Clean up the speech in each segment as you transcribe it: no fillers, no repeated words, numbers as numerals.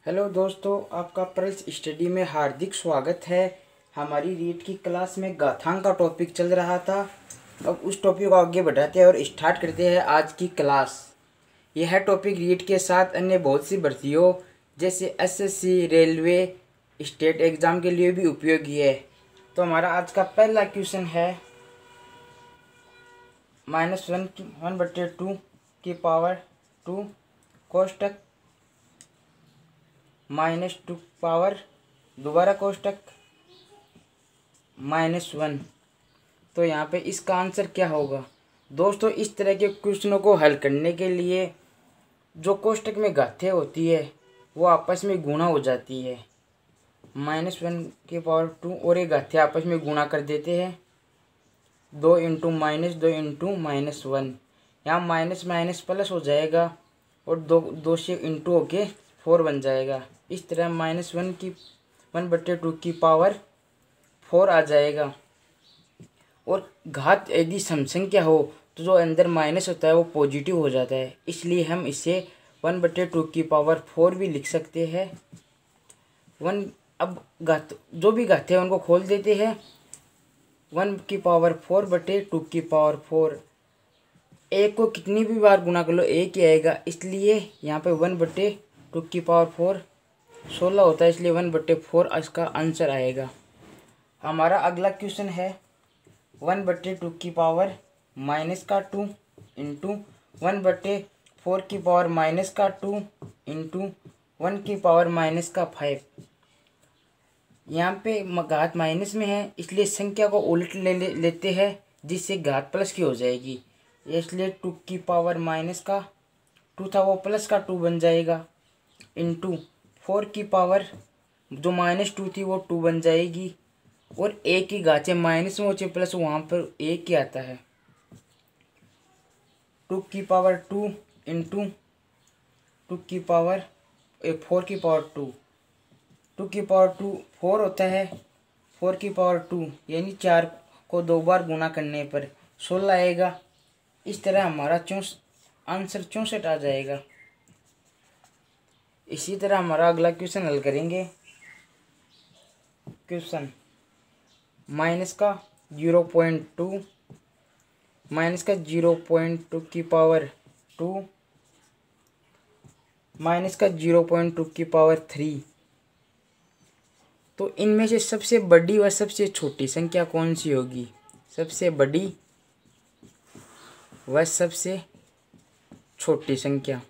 Hello दोस्तों, आपका pulse study में हार्दिक स्वागत है। हमारी रीट की क्लास में गाथांग का टॉपिक चल रहा था। अब उस टॉपिक को आगे बढ़ाते हैं और स्टार्ट करते हैं आज की क्लास। यह टॉपिक रीट के साथ अन्य बहुत सी भर्तियों जैसे एसएससी, रेलवे, स्टेट एग्ज़ाम के लिए भी उपयोगी है। तो हमारा आज का पहला क्वेश्चन है -1/2 की पावर 2 कोष्टक -2 पावर दोबारा कोष्टक -1। तो यहाँ पे इसका आंसर क्या होगा? दोस्तों, इस तरह के क्वेश्चनों को हल करने के लिए जो कोष्टक में घातें होती है वो आपस में गुणा हो जाती है। -1 की पावर 2 और ये घातें आपस में गुणा कर देते हैं। 2 इंटू -2 इंटू -1, यहाँ माइनस माइनस प्लस हो जाएगा और दो से इंटू होके 4 बन जाएगा। इस तरह -1/2 की पावर 4 आ जाएगा। और घात यदि समसंख्या हो तो जो अंदर माइनस होता है वो पॉजिटिव हो जाता है, इसलिए हम इसे 1/2 की पावर 4 भी लिख सकते हैं। अब घात जो भी घाते हैं उनको खोल देते हैं। 1 की पावर 4/2 की पावर 4, एक को कितनी भी बार गुना कर लो एक ही आएगा, इसलिए यहाँ पे 1/2 की पावर 4 16 होता है, इसलिए 1/4 इसका आंसर आएगा। हमारा अगला क्वेश्चन है 1/2 की पावर -2 इंटू 1/4 की पावर -2 इंटू 1 की पावर -5। यहाँ पे घात माइनस में है, इसलिए संख्या को उल्ट लेते हैं, जिससे घात प्लस की हो जाएगी। इसलिए 2 की पावर -2 था वो प्लस का 2 बन जाएगा, इंटू 4 की पावर जो -2 थी वो 2 बन जाएगी। और एक की घात माइनस में हो प्लस वहाँ पर एक ही आता है। 2 की पावर 2 इंटू 2 की पावर 4 की पावर 2, 2 की पावर 2 4 होता है, 4 की पावर 2 यानी 4 को 2 बार गुना करने पर 16 आएगा। इस तरह हमारा आंसर 64 आ जाएगा। इसी तरह हमारा अगला क्वेश्चन हल करेंगे। क्वेश्चन -0.2 -0.2 की पावर 2 -0.2 की पावर 3। तो इनमें से सबसे बड़ी व सबसे छोटी संख्या कौन सी होगी? सबसे बड़ी व सबसे छोटी संख्या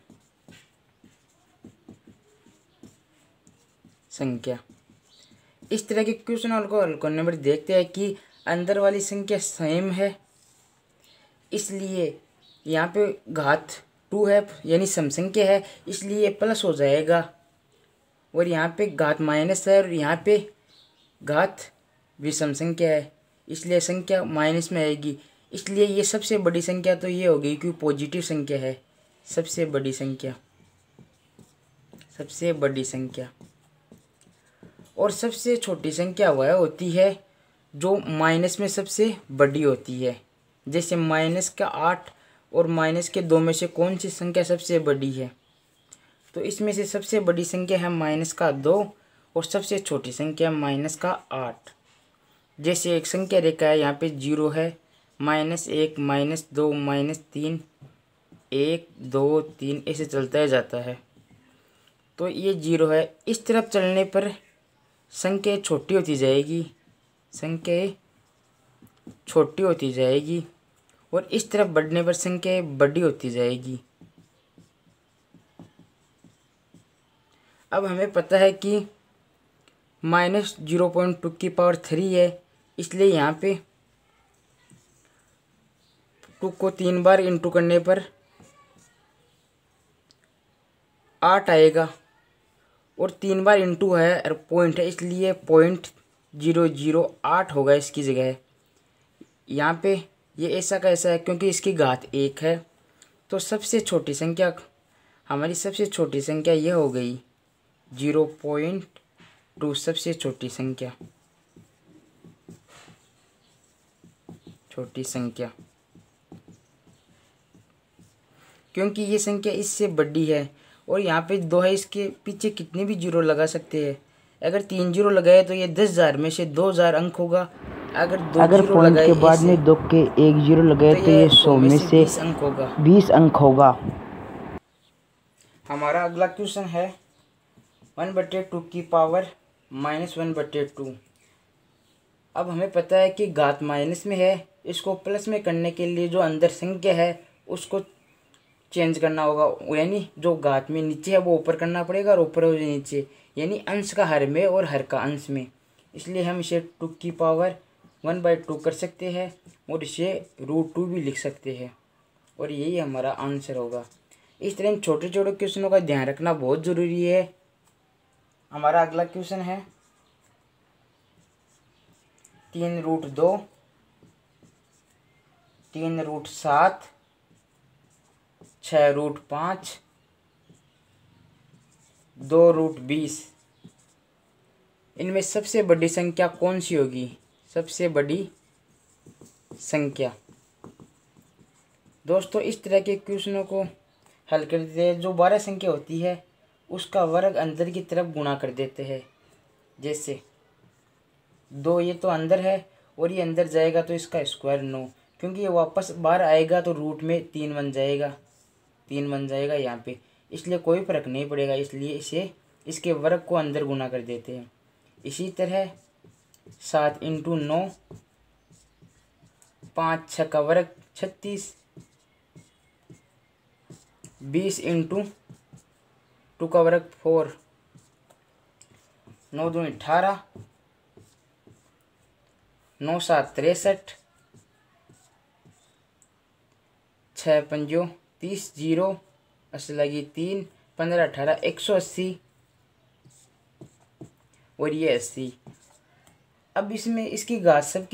इस तरह के क्वेश्चन को हल करने पर देखते हैं कि अंदर वाली संख्या सेम है, इसलिए यहाँ पे घात 2 है यानी सम संख्या है, इसलिए प्लस हो जाएगा। और यहाँ पे घात माइनस है और यहाँ पे घात विषम संख्या है, इसलिए संख्या माइनस में आएगी। इसलिए ये सबसे बड़ी संख्या तो ये हो गई क्योंकि पॉजिटिव संख्या है। सबसे बड़ी संख्या और सबसे छोटी संख्या वह होती है जो माइनस में सबसे बड़ी होती है। जैसे -8 और -2 में से कौन सी संख्या सबसे बड़ी है? तो इसमें से सबसे बड़ी संख्या है -2 और सबसे छोटी संख्या -8। जैसे एक संख्या रेखा है, यहाँ पे 0 है, -1 -2 -3 1 2 3 ऐसे चलता है जाता है। तो ये 0 है। इस तरफ चलने पर संख्या छोटी होती जाएगी और इस तरफ बढ़ने पर संख्या बड़ी होती जाएगी। अब हमें पता है कि -0.2 की पावर 3 है, इसलिए यहाँ पे 2 को 3 बार इंटू करने पर 8 आएगा। और 3 बार इंटू है और पॉइंट है, इसलिए 0.008 होगा इसकी जगह। यहाँ पे ये ऐसा कैसा है क्योंकि इसकी घात 1 है। तो हमारी सबसे छोटी संख्या ये हो गई 0.2, सबसे छोटी संख्या क्योंकि ये संख्या इससे बड़ी है और यहाँ पे 2 है, इसके पीछे कितने भी जीरो लगा सकते हैं। अगर 3 जीरो लगाए तो ये 10,000 में से 2,000 अंक होगा। अगर 2 जीरो पॉइंट लगाए के बाद ऐसे में 2 के 1 जीरो लगाए तो तो ये ये 100 100 में में से से 20 अंक होगा। 20 अंक होगा। हमारा अगला क्वेश्चन है 1/2 की पावर -1/2। अब हमें पता है कि घात माइनस में है, इसको प्लस में करने के लिए जो अंदर संख्या है उसको चेंज करना होगा, यानी जो घात में नीचे है वो ऊपर करना पड़ेगा और ऊपर हो जो नीचे, यानी अंश का हर में और हर का अंश में। इसलिए हम इसे 2 की पावर 1/2 कर सकते हैं और इसे √2 भी लिख सकते हैं और यही हमारा आंसर होगा। इस तरह छोटे छोटे क्वेश्चनों का ध्यान रखना बहुत ज़रूरी है। हमारा अगला क्वेश्चन है 3√2, 3√7, 6√5, 2√20। इनमें सबसे बड़ी संख्या कौन सी होगी? सबसे बड़ी संख्या दोस्तों, इस तरह के क्वेश्चनों को हल करते हैं। जो 12 संख्या होती है उसका वर्ग अंदर की तरफ गुणा कर देते हैं। जैसे 2 ये तो अंदर है और ये अंदर जाएगा तो इसका स्क्वायर 9, क्योंकि ये वापस बाहर आएगा तो रूट में 3 बन जाएगा, 3 बन जाएगा यहाँ पे, इसलिए कोई फर्क नहीं पड़ेगा, इसलिए इसे इसके वर्ग को अंदर गुणा कर देते हैं। इसी तरह 7 × 9, 5 6 का वर्ग 36, 20 × 2 का वर्ग 4, 9 दूनी 18, 9 7 63, 6 पंजो 30, 0 अस्सी लगी 3, 15 18 180 और ये 80। अब इसमें इसकी घात सब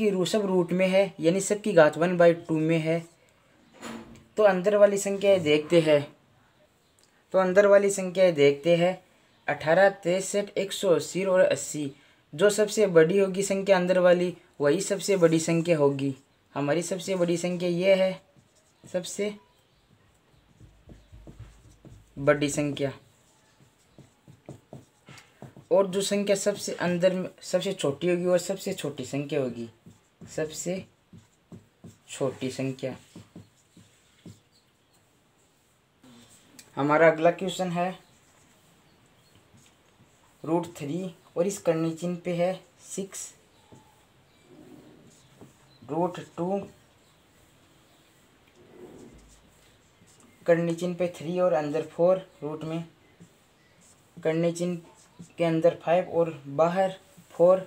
रूट में है, यानी सबकी घात 1/2 में है। तो अंदर वाली संख्याएं देखते हैं 18 63 180 और 80। जो सबसे बड़ी होगी संख्या अंदर वाली वही सबसे बड़ी संख्या होगी। हमारी सबसे बड़ी संख्या ये है, सबसे बड़ी संख्या। और जो संख्या सबसे अंदर में सबसे छोटी होगी वह सबसे छोटी संख्या होगी, सबसे छोटी संख्या। हमारा अगला क्वेश्चन है √3 और इस करनी चिन्ह पे है 6, √2 करनी चिन्ह पे 3 और अंदर 4, रूट में करनी चिन्ह के अंदर 5 और बाहर 4।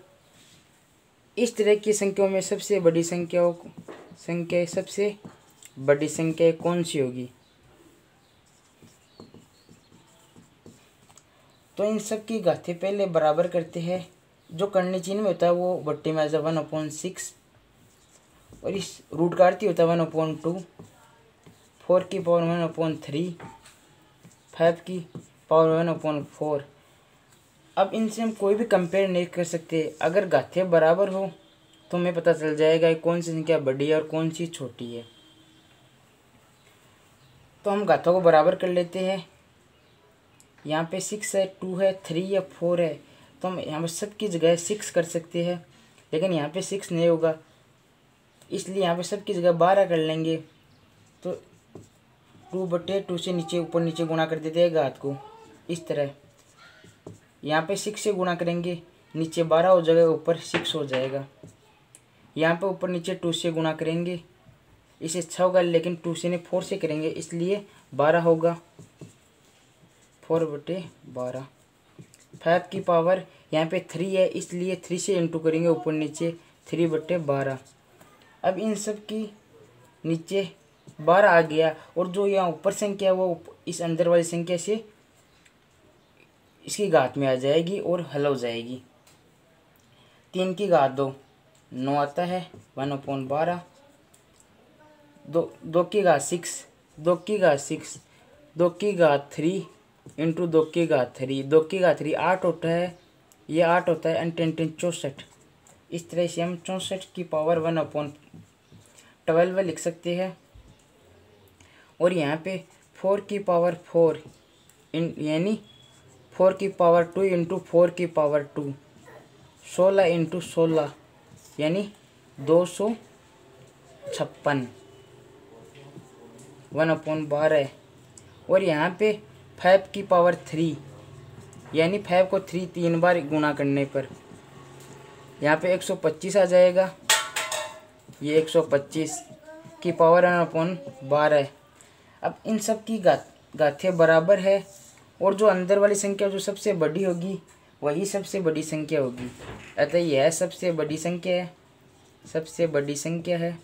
इस तरह की संख्याओं में सबसे बड़ी सबसे बड़ी संख्या कौन सी होगी? तो इन सब की घातें पहले बराबर करते हैं। जो करनी चिन्ह में होता है वो बट्टे में आ जाए 1/6 और इस रूट का अर्थ होता है 1/2, 4 की पावर 1/3, 5 की पावर 1/4। अब इनसे हम कोई भी कंपेयर नहीं कर सकते। अगर घातें बराबर हो तो हमें पता चल जाएगा कि कौन सी संख्या बड़ी है और कौन सी छोटी है। तो हम घातों को बराबर कर लेते हैं। यहाँ पे 6 है, 2 है, 3 या 4 है, तो हम यहाँ पर सबकी जगह 6 कर सकते हैं, लेकिन यहाँ पे 6 नहीं होगा, इसलिए यहाँ पे सबकी जगह 12 कर लेंगे। तो 2/2 से नीचे ऊपर नीचे गुणा कर देते हैं घात को इस तरह। यहाँ पे 6 से गुणा करेंगे, नीचे 12 हो जाएगा, ऊपर 6 हो जाएगा। यहाँ पे ऊपर नीचे 2 से गुणा करेंगे, इसे 6 होगा, लेकिन 2 से नहीं 4 से करेंगे, इसलिए 12 होगा, 4/12। 5 की पावर यहाँ पे 3 है, इसलिए 3 से इंटू करेंगे ऊपर नीचे, 3/12। अब इन सब की नीचे 12 आ गया और जो यहाँ ऊपर संख्या है वो इस अंदर वाली संख्या से इसकी घात में आ जाएगी और हल हो जाएगी। 3 की घात 2 9 आता है, 1/12। 2 की घात 6, 2 की घात 6, 2 की घात 3 इंटू 2 की घात 3, 2 की घात 3 8 होता है, ये 8 होता है, 10 64। इस तरह से हम 64 की पावर 1/12 लिख सकते हैं। और यहाँ पे 4 की पावर 4 यानी 4 की पावर 2 इंटू 4 की पावर 2, 16 इंटू 16 यानी 256, 1/12। और यहाँ पे 5 की पावर 3 यानी 5 को 3 बार गुणा करने पर यहाँ पे 125 आ जाएगा। ये 125 की पावर 1/12। अब इन सब की घातें बराबर है और जो अंदर वाली संख्या जो सबसे बड़ी होगी वही सबसे बड़ी संख्या होगी। अतः यह सबसे बड़ी संख्या है, सबसे बड़ी संख्या है।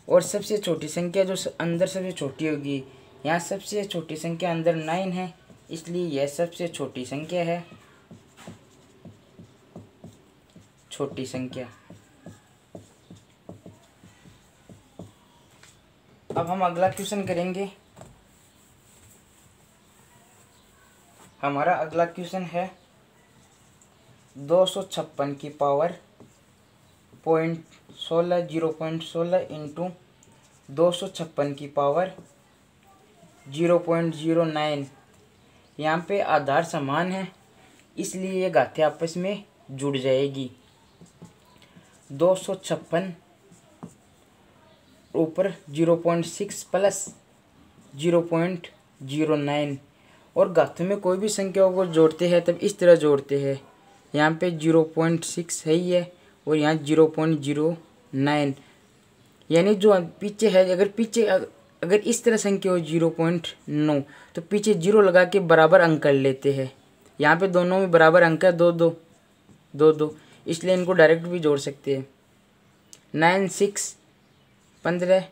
और सबसे छोटी संख्या जो अंदर सबसे छोटी होगी, यहाँ सबसे छोटी संख्या अंदर 9 है, इसलिए यह सबसे छोटी संख्या है, छोटी संख्या। अब हम अगला क्वेश्चन करेंगे। हमारा अगला क्वेश्चन है 256 की पावर 0.16 इंटू 256 की पावर 0.09। यहाँ पे आधार समान है, इसलिए ये घातें आपस में जुड़ जाएगी। 256 ऊपर 0.6 प्लस 0.09। और घातों में कोई भी संख्याओं को जोड़ते हैं तब इस तरह जोड़ते हैं। यहाँ पे 0.6 है ही है और यहाँ 0.09, यानी जो पीछे है, अगर इस तरह संख्या हो 0.9 तो पीछे 0 लगा के बराबर अंक कर लेते हैं। यहाँ पे दोनों में बराबर अंक है 2 2 2 2, इसलिए इनको डायरेक्ट भी जोड़ सकते हैं। 9 6 15,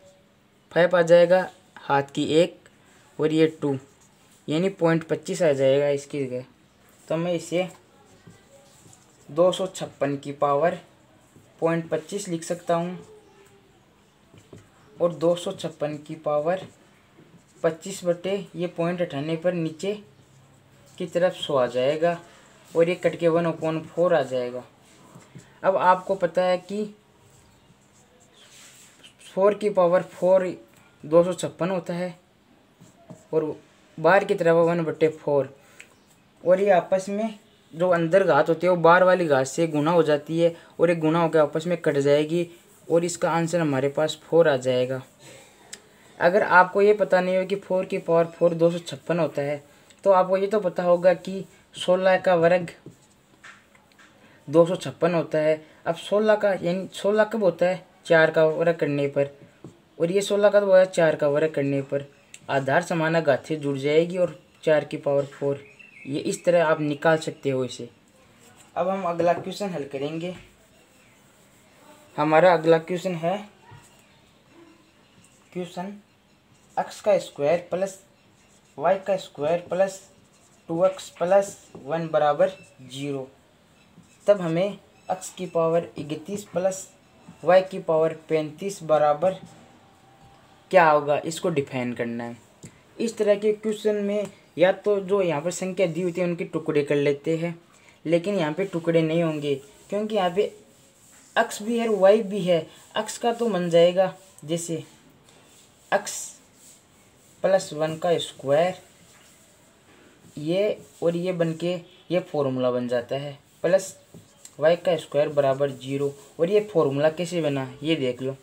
5 आ जाएगा हाथ की 1 और ये 2 यानी 0.25 आ जाएगा इसकी जगह। तो मैं इसे 256 की पावर 0.25 लिख सकता हूँ और 256 की पावर 25 बटे ये पॉइंट हटाने पर नीचे की तरफ 100 आ जाएगा और ये कट के 1/4 आ जाएगा। अब आपको पता है कि 4 की पावर 4 256 होता है और बाहर की तरफ 1/4, और ये आपस में जो अंदर घात होती है वो बाहर वाली घात से गुना हो जाती है और ये गुना होकर आपस में कट जाएगी और इसका आंसर हमारे पास 4 आ जाएगा। अगर आपको ये पता नहीं हो कि 4 की पावर 4 256 होता है तो आपको ये तो पता होगा कि 16 का वर्ग 256 होता है। अब 16 का यानी 16 कब होता है? 4 का वर्ग करने पर, और ये 16 का तो होता है 4 का वर्ग करने पर। आधार समान घातें जुड़ जाएगी और 4 की पावर 4, ये इस तरह आप निकाल सकते हो इसे। अब हम अगला क्वेश्चन हल करेंगे। हमारा अगला क्वेश्चन है x का स्क्वायर प्लस y का स्क्वायर प्लस 2x प्लस 1 बराबर 0। तब हमें x की पावर 31 प्लस y की पावर 35 बराबर क्या होगा, इसको डिफाइन करना है। इस तरह के क्वेश्चन में या तो जो यहाँ पर संख्या दी होती है उनके टुकड़े कर लेते हैं, लेकिन यहाँ पे टुकड़े नहीं होंगे क्योंकि यहाँ पे x भी है और y भी है। x का तो बन जाएगा जैसे x प्लस 1 का स्क्वायर, ये और ये बन के ये फॉर्मूला बन जाता है, प्लस y का स्क्वायर बराबर 0। और ये फॉर्मूला कैसे बना ये देख लो।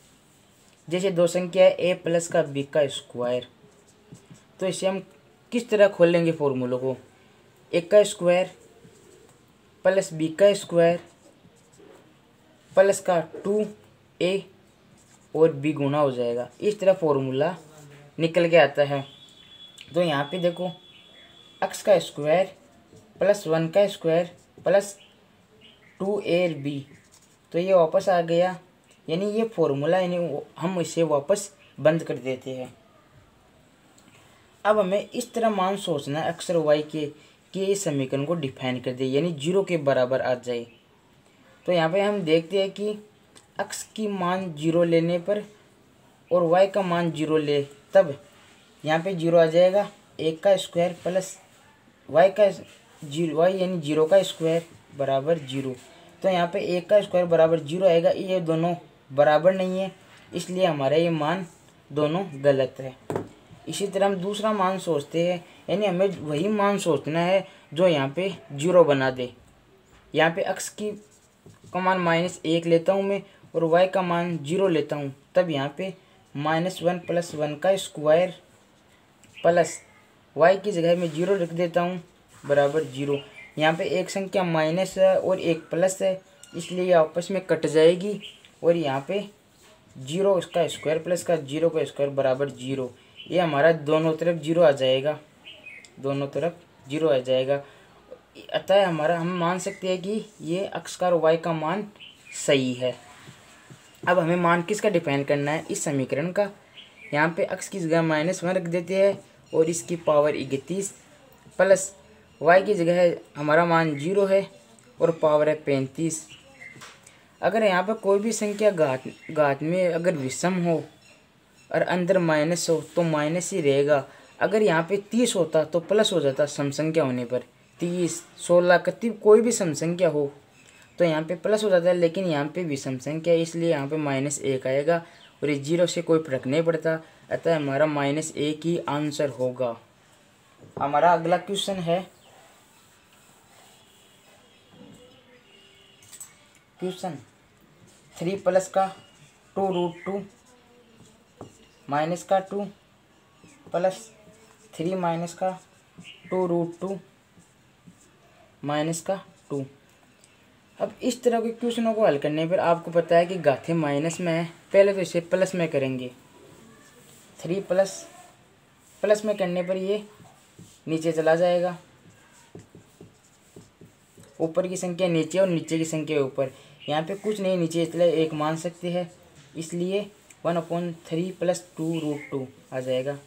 जैसे दो संख्या है a प्लस का b का स्क्वायर, तो इसे हम किस तरह खोलेंगे फॉर्मूलों को? a का स्क्वायर प्लस b का स्क्वायर प्लस का 2a और b गुना हो जाएगा। इस तरह फॉर्मूला निकल के आता है। तो यहाँ पे देखो x का स्क्वायर प्लस 1 का स्क्वायर प्लस 2a और b, तो ये वापस आ गया, यानी ये फॉर्मूला यानी हम इसे वापस बंद कर देते हैं। अब हमें इस तरह मान सोचना है x और y के कि इस समीकरण को डिफाइन कर दे यानी 0 के बराबर आ जाए। तो यहाँ पे हम देखते हैं कि x की मान 0 लेने पर और y का मान 0 ले तब यहाँ पे 0 आ जाएगा। 1 का स्क्वायर प्लस y का 0 y यानी 0 का स्क्वायर बराबर 0। तो यहाँ पे 1 का स्क्वायर बराबर 0 आएगा। ये दोनों बराबर नहीं है, इसलिए हमारा ये मान दोनों गलत है। इसी तरह हम दूसरा मान सोचते हैं, यानी हमें वही मान सोचना है जो यहाँ पे 0 बना दे। यहाँ पे x का मान -1 लेता हूँ मैं और y का मान 0 लेता हूँ, तब यहाँ पे -1 + 1 का स्क्वायर प्लस y की जगह में 0 रख देता हूँ बराबर 0। यहाँ पे एक संख्या माइनस है और एक प्लस है, इसलिए ये आपस में कट जाएगी और यहाँ पे 0 इसका स्क्वायर प्लस का 0 का स्क्वायर बराबर 0। ये हमारा दोनों तरफ 0 आ जाएगा, दोनों तरफ 0 आ जाएगा। अतः हमारा हम मान सकते हैं कि ये x का और y का मान सही है। अब हमें मान किसका डिफाइन करना है, इस समीकरण का। यहाँ पे x की जगह -1 रख देते हैं और इसकी पावर 31 प्लस y की जगह हमारा मान 0 है और पावर है 35। अगर यहाँ पर कोई भी संख्या घात में अगर विषम हो और अंदर माइनस हो तो माइनस ही रहेगा। अगर यहाँ पे 30 होता तो प्लस हो जाता, सम संख्या होने पर 30, 16 कति कोई भी सम संख्या हो तो यहाँ पे प्लस हो जाता है, लेकिन यहाँ पे विषम संख्या है इसलिए यहाँ पे -1 आएगा और इस 0 से कोई फर्क नहीं पड़ता। अतः हमारा -1 ही आंसर होगा। हमारा अगला क्वेश्चन है क्वेश्चन 3 प्लस का 2√2 माइनस का 2 प्लस 3 माइनस का 2√2 माइनस का 2। अब इस तरह के क्वेश्चनों को हल करने पर आपको पता है कि घातें माइनस में है, पहले तो इसे प्लस में करेंगे। 3 प्लस में करने पर ये नीचे चला जाएगा, ऊपर की संख्या नीचे और नीचे की संख्या ऊपर। यहाँ पे कुछ नहीं नीचे इसलिए 1 मान सकते हैं, इसलिए 1/3 + 2√2 आ जाएगा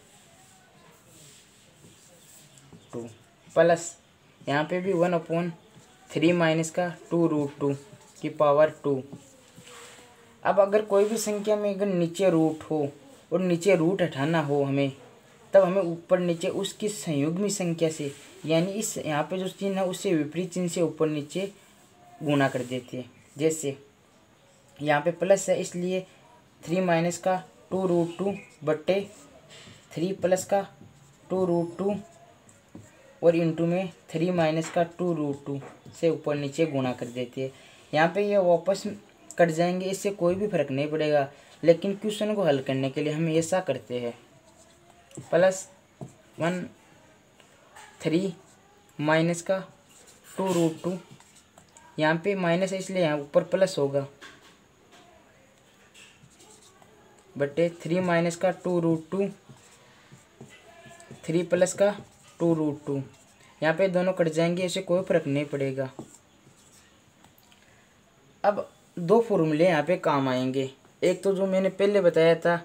2 प्लस यहाँ पे भी 1/3 माइनस का 2√2 की पावर 2। अब अगर कोई भी संख्या में अगर नीचे रूट हो और नीचे रूट हटाना हो हमें, तब हमें ऊपर नीचे उसकी संयुग्मी संख्या से, यानी इस यहाँ पे जो चिन्ह है उससे विपरीत चिन्ह से ऊपर नीचे गुणा कर देते हैं। जैसे यहाँ पे प्लस है इसलिए 3 माइनस का 2√2 बट्टे 3 प्लस का 2√2 और इंटू में 3 माइनस का 2√2 से ऊपर नीचे गुणा कर देते हैं। यहाँ पे ये वापस कट जाएंगे, इससे कोई भी फर्क नहीं पड़ेगा, लेकिन क्वेश्चन को हल करने के लिए हम ऐसा करते हैं +3 माइनस का 2√2, यहाँ पे माइनस है इसलिए यहाँ ऊपर प्लस होगा बटे 3 माइनस का 2√2 3 प्लस का 2√2। यहाँ पे दोनों कट जाएंगे, इससे कोई फर्क नहीं पड़ेगा। अब दो फॉर्मूले यहाँ पे काम आएंगे। एक तो जो मैंने पहले बताया था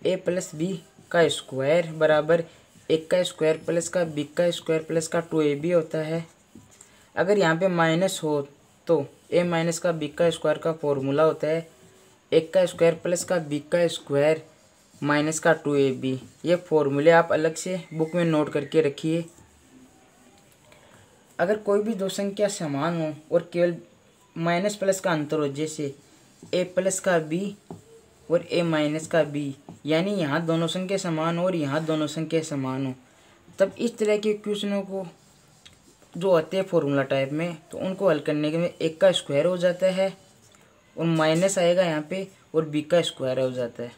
a + b का स्क्वायर बराबर 1 का स्क्वायर प्लस का b का स्क्वायर प्लस का 2ab होता है। अगर यहाँ पे माइनस हो तो a माइनस का b का स्क्वायर का फॉर्मूला होता है 1 का स्क्वायर प्लस का b का स्क्वायर माइनस का 2ab। ये फॉर्मूले आप अलग से बुक में नोट करके रखिए। अगर कोई भी दो संख्या समान हो और केवल माइनस प्लस का अंतर हो, जैसे a प्लस का b और a माइनस का b, यानी यहाँ दोनों संख्या समान हो और यहाँ दोनों संख्या समान हो, तब इस तरह के क्वेश्चनों को जो आते हैं फॉर्मूला टाइप में, तो उनको हल करने के में 1 का स्क्वायर हो जाता है और माइनस आएगा यहाँ पे और b का स्क्वायर हो जाता है।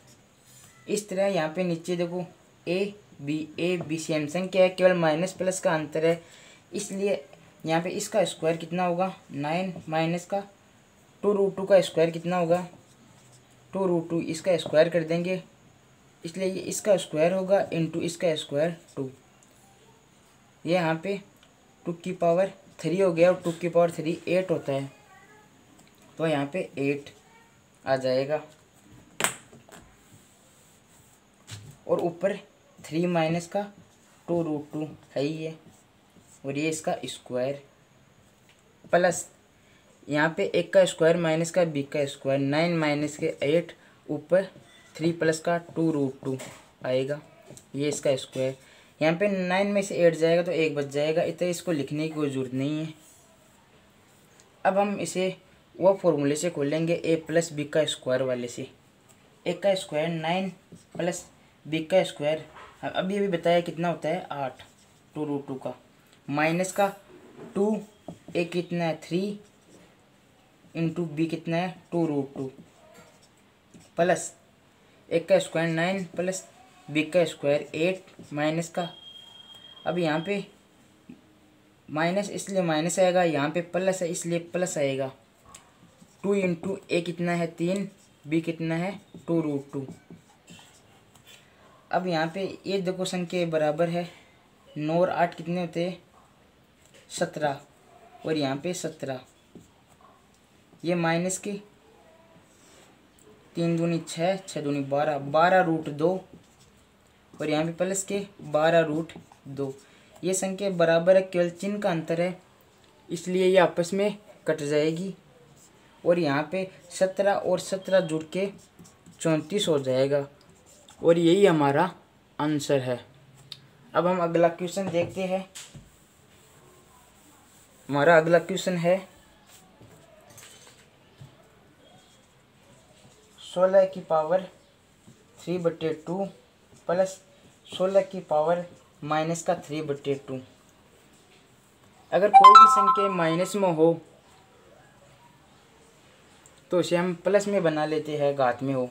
इस तरह यहाँ पे नीचे देखो a b सेम संख्या है, केवल माइनस प्लस का अंतर है, इसलिए यहाँ पे इसका स्क्वायर कितना होगा 9 माइनस का 2√2 का स्क्वायर कितना होगा 2√2, इसका स्क्वायर कर देंगे, इसलिए ये इसका स्क्वायर होगा इंटू इसका स्क्वायर 2। ये यहाँ पे 2 की पावर 3 हो गया और 2 की पावर 3 8 होता है, तो यहाँ पे 8 आ जाएगा और ऊपर 3 माइनस का 2√2 है ही है और ये इसका स्क्वायर प्लस यहाँ पे 1 का स्क्वायर माइनस का b का स्क्वायर 9 माइनस के 8 ऊपर 3 प्लस का 2√2 आएगा, ये इसका स्क्वायर। यहाँ पे 9 में से 8 जाएगा तो 1 बच जाएगा, इतना इसको लिखने की कोई ज़रूरत नहीं है। अब हम इसे वो फॉर्मूले से खोलेंगे a + b का स्क्वायर वाले से। 1 का स्क्वायर 9 प्लस b का स्क्वायर अभी अभी बताया कितना होता है 8 2√2 का, माइनस का 2 ए कितना है 3 इंटू बी कितना है 2√2 प्लस एक का स्क्वायर 9 प्लस बी का स्क्वायर 8 माइनस का, अब यहाँ पे माइनस इसलिए माइनस आएगा, यहाँ पे प्लस है इसलिए प्लस आएगा। 2 इंटू ए कितना है 3 बी कितना है 2√2। अब यहाँ पे ये देखो संख्या बराबर है, 9 और 8 कितने होते हैं 17 और यहाँ पे 17, ये माइनस की 3 दूनी 6 6 दूनी 12 12√2 और यहाँ पे प्लस के 12√2। ये संख्या बराबर है, केवल चिन्ह का अंतर है इसलिए ये आपस में कट जाएगी और यहाँ पे 17 और 17 जुड़ के 34 हो जाएगा और यही हमारा आंसर है। अब हम अगला क्वेश्चन देखते हैं। हमारा अगला क्वेश्चन है 16 की पावर 3/2 प्लस 16 की पावर माइनस का 3/2। अगर कोई भी संख्या माइनस में हो तो उसे हम प्लस में बना लेते हैं, घात में हो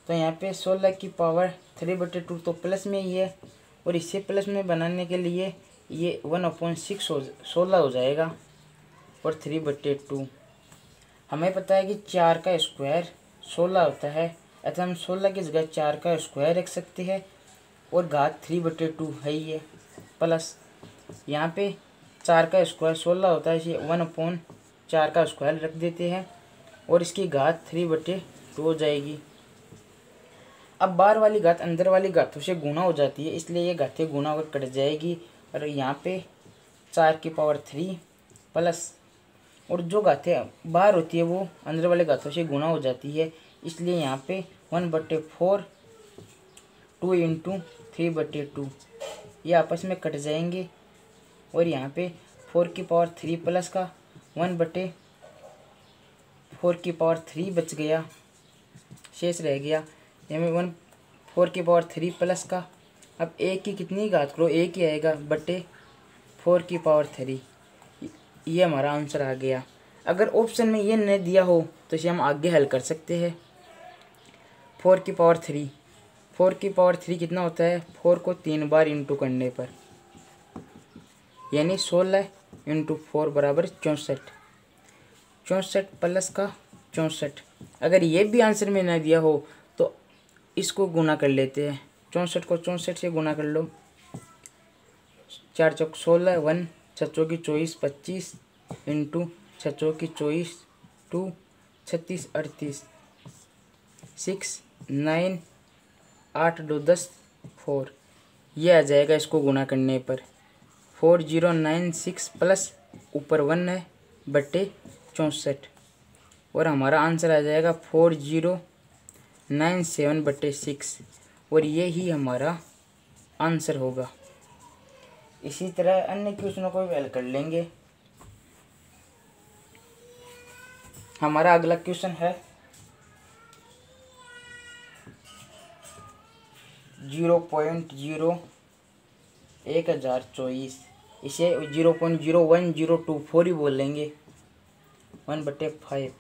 तो यहाँ पे 16 की पावर 3/2 तो प्लस में ही है और इसे प्लस में बनाने के लिए ये 1/6 16 हो जाएगा और 3/2। हमें पता है कि 4 का स्क्वायर 16 होता है, अतः हम 16 की जगह 4 का स्क्वायर रख सकते हैं और घात 3/2 है ही है, प्लस यहाँ पे 4 का स्क्वायर 16 होता है इसे 1/4 का स्क्वायर रख देते हैं और इसकी घात 3/2 हो जाएगी। अब बाहर वाली घात अंदर वाली घातों से गुणा हो जाती है इसलिए ये घातें गुणा होकर कट जाएगी और यहाँ पे 4 की पावर 3 प्लस और जो घातें बाहर होती है वो अंदर वाले घातों से गुणा हो जाती है इसलिए यहाँ पे 1/4 2 इंटू 3/2 ये आपस में कट जाएंगे और यहाँ पे 4 की पावर 3 प्लस का 1/4 की पावर 3 बच गया, शेष रह गया यहाँ 4 की पावर 3 प्लस का, अब ए की कितनी घात करो ए की आएगा बटे 4 की पावर 3, ये हमारा आंसर आ गया। अगर ऑप्शन में ये नहीं दिया हो तो इसे हम आगे हल कर सकते हैं। 4 की पावर 3 4 की पावर 3 कितना होता है 4 को 3 बार इंटू करने पर यानी 16 इंटू 4 बराबर 64 64 प्लस का 64। अगर ये भी आंसर में ना दिया हो तो इसको गुना कर लेते हैं, 64 को 64 से गुना कर लो, 4 चौक 16 1 6 चौकी 24 25 इंटू 6 चौकी 24 2 36 38 6 9 8 2 10 4, ये आ जाएगा इसको गुना करने पर 4096 प्लस ऊपर 1 है बटे 64 और हमारा आंसर आ जाएगा 4097/6 और ये ही हमारा आंसर होगा। इसी तरह अन्य क्वेश्चनों को भी हल कर लेंगे। हमारा अगला क्वेश्चन है 0.01024, इसे 0.01024 ही बोल लेंगे 1/5।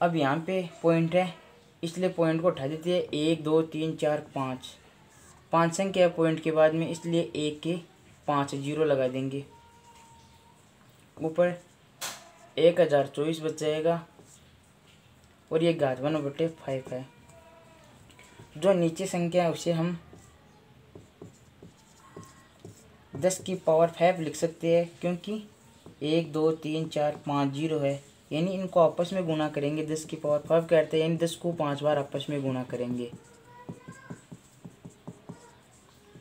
अब यहाँ पे पॉइंट है इसलिए पॉइंट को उठा देते हैं 1 2 3 4 5 संख्या है पॉइंट के बाद में इसलिए 1 के 5 जीरो लगा देंगे, ऊपर 1024 बच जाएगा और ये घात 1/5 है। जो नीचे संख्या है उसे हम 10 की पावर 5 लिख सकते हैं क्योंकि 1 2 3 4 5 जीरो है, यानी इनको आपस में गुणा करेंगे 10 की पावर 5 करते हैं यानी 10 को 5 बार आपस में गुणा करेंगे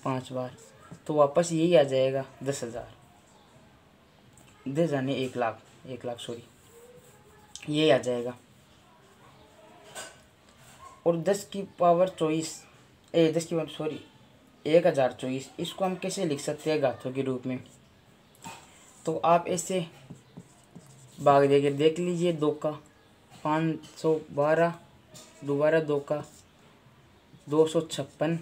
5 बार तो वापस यही आ जाएगा 10,000 10 जाने 1 लाख सॉरी यही आ जाएगा। और 10 की पावर 1024 इसको हम कैसे लिख सकते हैं घातों के रूप में, तो आप ऐसे भाग देके देख लीजिए 2 का 512 दोबारा 2 का 256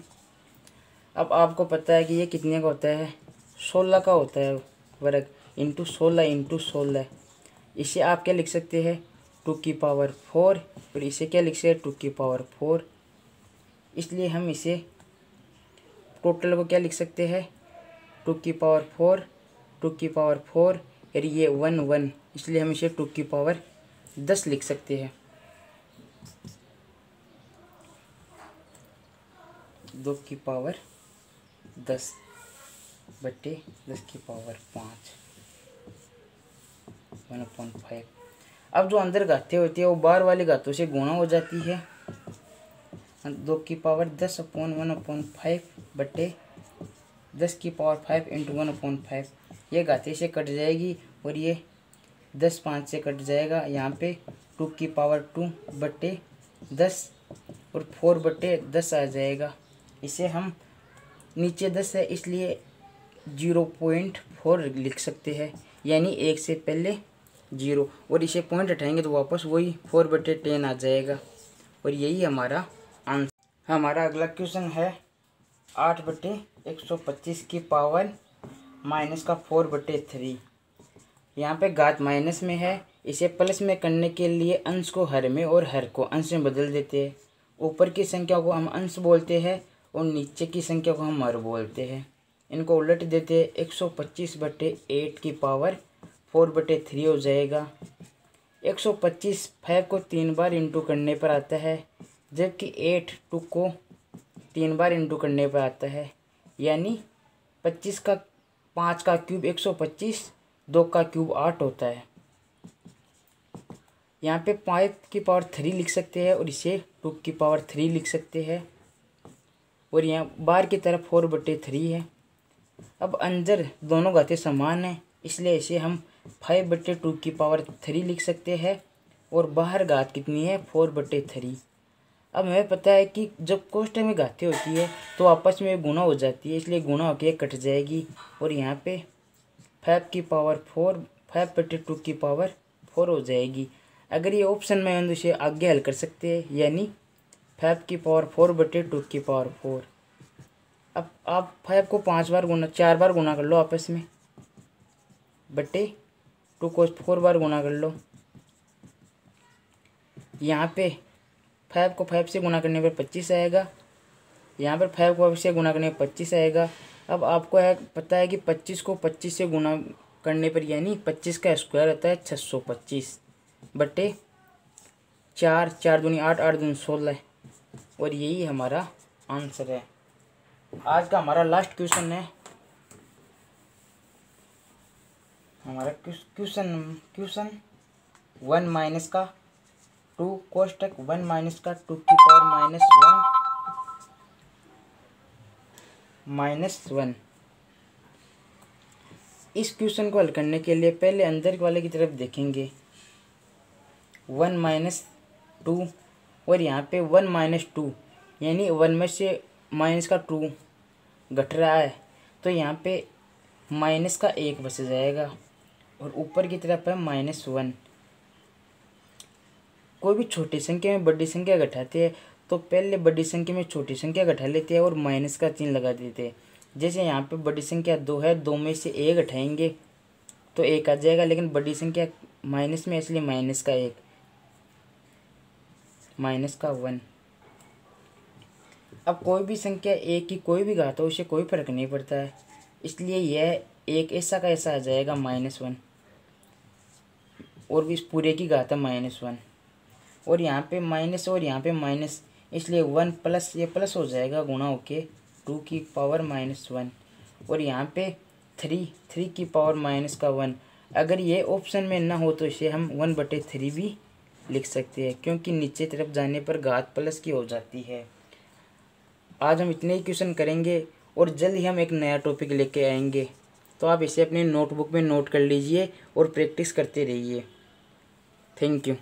अब आपको पता है कि ये कितने का होता है, 16 का होता है वर्ग, इंटू 16 इंटू 16। इसे आप क्या लिख सकते हैं, 2 की पावर 4, और इसे क्या लिख सकते हैं, 2 की पावर 4। इसलिए हम इसे टोटल को क्या लिख सकते हैं, 2 की पावर 4, 2 की पावर 4, और ये 1 1, इसलिए हम इसे 2 की पावर 10 लिख सकते हैं। 2 की पावर 10 बटे 10 की पावर 5, 1/5। अब जो अंदर घातें होती है वो बाहर वाली घातों से गुणा हो जाती है। 2 की पावर 10/1/5 बटे 10 की पावर 5 इंटू 1/5। ये घाते से कट जाएगी और ये 10 5 से कट जाएगा। यहाँ पे 2 की पावर 2 बटे 10 और 4 बटे 10 आ जाएगा। इसे हम नीचे 10 है इसलिए 0.4 लिख सकते हैं, यानी 1 से पहले 0, और इसे पॉइंट हटाएंगे तो वापस वही 4/10 आ जाएगा। और यही हमारा आंसर। हमारा अगला क्वेश्चन है 8/125 की पावर -4/3। यहाँ पे घात माइनस में है, इसे प्लस में करने के लिए अंश को हर में और हर को अंश में बदल देते हैं। ऊपर की संख्या को हम अंश बोलते हैं और नीचे की संख्या को हम हर बोलते हैं। इनको उलट देते हैं, 125/8 की पावर 4/3 हो जाएगा। 125 5 को 3 बार इंटू करने पर आता है, जबकि 8 2 को 3 बार इंटू करने पर आता है, यानी 25 का 5 का क्यूब 125, 2 का क्यूब 8 होता है। यहाँ पे 5 की पावर 3 लिख सकते हैं और इसे 2 की पावर 3 लिख सकते हैं, और यहाँ बाहर की तरफ 4/3 है। अब अंदर दोनों घातें समान हैं, इसलिए इसे हम 5/2 की पावर 3 लिख सकते हैं, और बाहर घात कितनी है, 4/3। अब हमें पता है कि जब कोष्ठक में घातें होती है तो आपस में गुणा हो जाती है, इसलिए गुणा होकर कट जाएगी, और यहाँ पे 5 की पावर 4 5/2 की पावर 4 हो जाएगी। अगर ये ऑप्शन में हम इसे आगे हल कर सकते हैं, यानी 5 की पावर 4/2 की पावर 4। अब आप 5 को 4 बार गुना कर लो आपस में, बटे 2 को 4 बार गुना कर लो। यहाँ पे 5 को 5 से गुना करने पर 25 आएगा, यहाँ पर 5 को 5 से गुना करने पर 25 आएगा। अब आपको पता है कि 25 को 25 से गुना करने पर, यानी 25 का स्क्वायर होता है 625 बटे 4, 4 दूनी 8, 8 दूनी 16, और यही हमारा आंसर है। आज का हमारा लास्ट क्वेश्चन है, हमारा क्वेश्चन 1 माइनस का 2 कोष्टक 1 माइनस का 2 की पावर -1। इस क्वेश्चन को हल करने के लिए पहले अंदर वाले की तरफ देखेंगे, 1 - 2, और यहाँ पे 1 - 2, यानी 1 में से माइनस का 2 घट रहा है, तो यहाँ पे माइनस का 1 बच जाएगा, और ऊपर की तरफ है -1। कोई भी छोटी संख्या में बड़ी संख्या घटाते हैं तो पहले बड़ी संख्या में छोटी संख्या घटा लेते हैं और माइनस का चिन्ह लगा देते हैं। जैसे यहाँ पे बड़ी संख्या 2 है, 2 में से 1 घटाएंगे तो 1 आ जाएगा, लेकिन बड़ी संख्या माइनस में, इसलिए माइनस का 1, माइनस का 1। अब कोई भी संख्या एक की कोई भी घात हो, उसे कोई फर्क नहीं पड़ता है, इसलिए यह एक ऐसा का ऐसा आ जाएगा -1, और इस पूरे की घात है -1, और यहाँ पे माइनस और यहाँ पे माइनस, इसलिए 1 प्लस ये प्लस हो जाएगा गुणा होके 2 की पावर -1, और यहाँ पे 3 की पावर -1। अगर ये ऑप्शन में ना हो तो इसे हम 1/3 भी लिख सकते हैं, क्योंकि नीचे तरफ जाने पर घात प्लस की हो जाती है। आज हम इतने ही क्वेश्चन करेंगे और जल्द ही हम एक नया टॉपिक लेके आएंगे, तो आप इसे अपने नोटबुक में नोट कर लीजिए और प्रैक्टिस करते रहिए। Thank you.